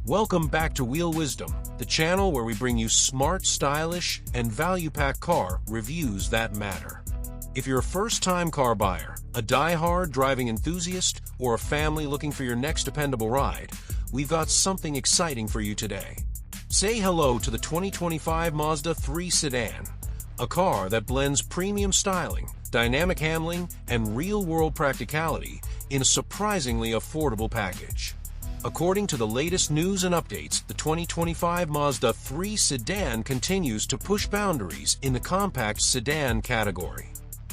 Welcome back to Wheel Wisdom, the channel where we bring you smart, stylish, and value-packed car reviews that matter. If you're a first-time car buyer, a die-hard driving enthusiast, or a family looking for your next dependable ride, we've got something exciting for you today. Say hello to the 2025 Mazda 3 Sedan, a car that blends premium styling, dynamic handling, and real-world practicality in a surprisingly affordable package. According to the latest news and updates, the 2025 Mazda 3 Sedan continues to push boundaries in the compact sedan category.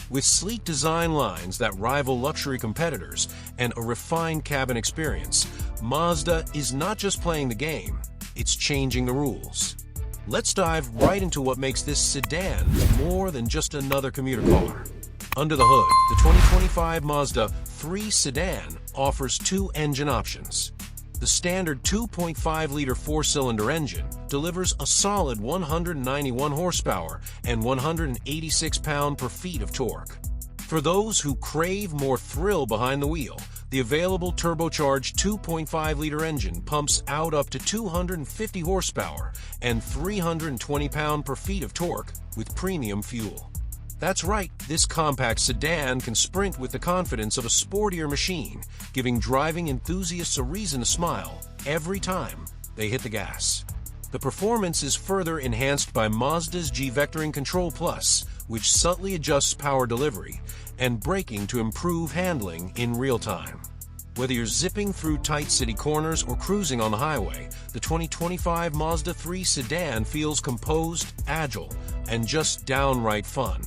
With sleek design lines that rival luxury competitors and a refined cabin experience, Mazda is not just playing the game, it's changing the rules. Let's dive right into what makes this sedan more than just another commuter car. Under the hood, the 2025 Mazda 3 Sedan offers two engine options. The standard 2.5-liter four-cylinder engine delivers a solid 191 horsepower and 186 pound-per-feet of torque. For those who crave more thrill behind the wheel, the available turbocharged 2.5-liter engine pumps out up to 250 horsepower and 320 pound-per-feet of torque with premium fuel. That's right, this compact sedan can sprint with the confidence of a sportier machine, giving driving enthusiasts a reason to smile every time they hit the gas. The performance is further enhanced by Mazda's G-Vectoring Control Plus, which subtly adjusts power delivery and braking to improve handling in real time. Whether you're zipping through tight city corners or cruising on the highway, the 2025 Mazda 3 Sedan feels composed, agile, and just downright fun.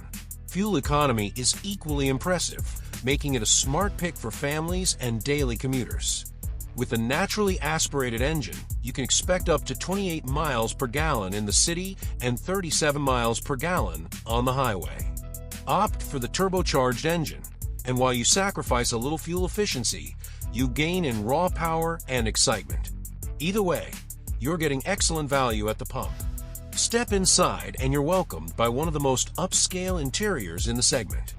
Fuel economy is equally impressive, making it a smart pick for families and daily commuters. With a naturally aspirated engine, you can expect up to 28 miles per gallon in the city and 37 miles per gallon on the highway. Opt for the turbocharged engine, and while you sacrifice a little fuel efficiency, you gain in raw power and excitement. Either way, you're getting excellent value at the pump. Step inside and you're welcomed by one of the most upscale interiors in the segment.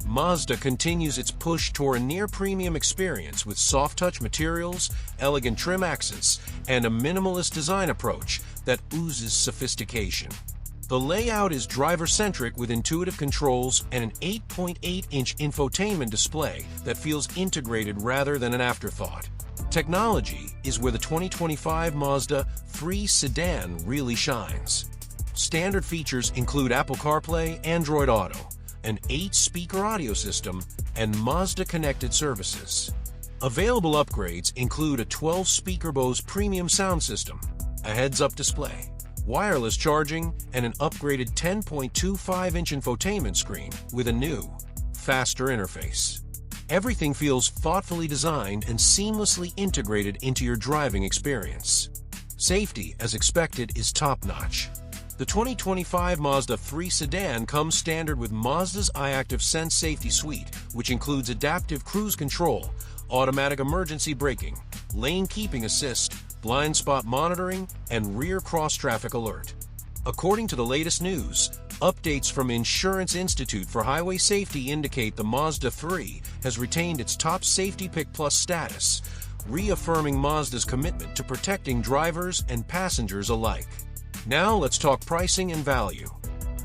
Mazda continues its push toward a near-premium experience with soft-touch materials, elegant trim accents, and a minimalist design approach that oozes sophistication. The layout is driver-centric with intuitive controls and an 8.8-inch infotainment display that feels integrated rather than an afterthought. Technology is where the 2025 Mazda 3 Sedan really shines. Standard features include Apple CarPlay, Android Auto, an 8-speaker audio system, and Mazda connected services. Available upgrades include a 12-speaker Bose premium sound system, a heads-up display, wireless charging, and an upgraded 10.25-inch infotainment screen with a new, faster interface. Everything feels thoughtfully designed and seamlessly integrated into your driving experience. Safety, as expected, is top-notch. The 2025 Mazda 3 Sedan comes standard with Mazda's i-Activsense safety suite, which includes adaptive cruise control, automatic emergency braking, lane keeping assist, blind spot monitoring, and rear cross-traffic alert. According to the latest news, updates from Insurance Institute for Highway Safety indicate the Mazda 3 has retained its top Safety Pick Plus status, reaffirming Mazda's commitment to protecting drivers and passengers alike. Now let's talk pricing and value.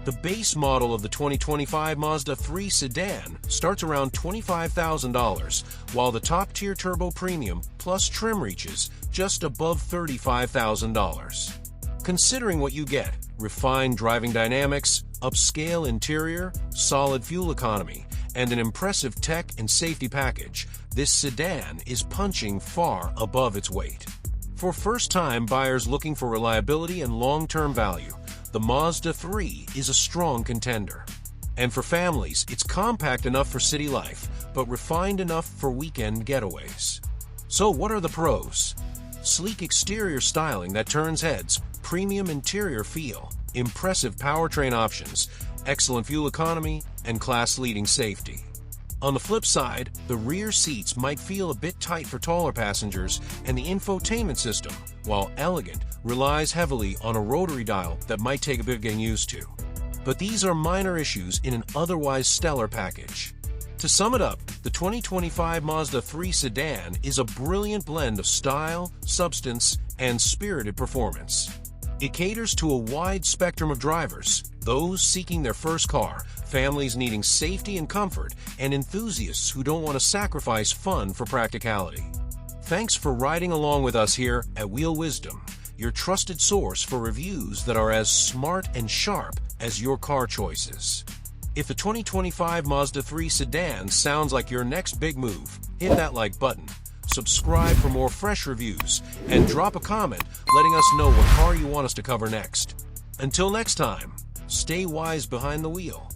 The base model of the 2025 Mazda 3 Sedan starts around $25,000, while the top-tier Turbo Premium Plus trim reaches just above $35,000. Considering what you get, refined driving dynamics, upscale interior, solid fuel economy, and an impressive tech and safety package, this sedan is punching far above its weight. For first-time buyers looking for reliability and long-term value, the Mazda 3 is a strong contender. And for families, it's compact enough for city life, but refined enough for weekend getaways. So what are the pros? Sleek exterior styling that turns heads, premium interior feel, impressive powertrain options, excellent fuel economy, and class-leading safety. On the flip side, the rear seats might feel a bit tight for taller passengers, and the infotainment system, while elegant, relies heavily on a rotary dial that might take a bit of getting used to. But these are minor issues in an otherwise stellar package. To sum it up, the 2025 Mazda 3 Sedan is a brilliant blend of style, substance, and spirited performance. It caters to a wide spectrum of drivers, those seeking their first car, families needing safety and comfort, and enthusiasts who don't want to sacrifice fun for practicality. Thanks for riding along with us here at Wheel Wisdom, your trusted source for reviews that are as smart and sharp as your car choices. If the 2025 Mazda 3 Sedan sounds like your next big move, hit that like button, subscribe for more fresh reviews, and drop a comment letting us know what car you want us to cover next. Until next time, stay wise behind the wheel.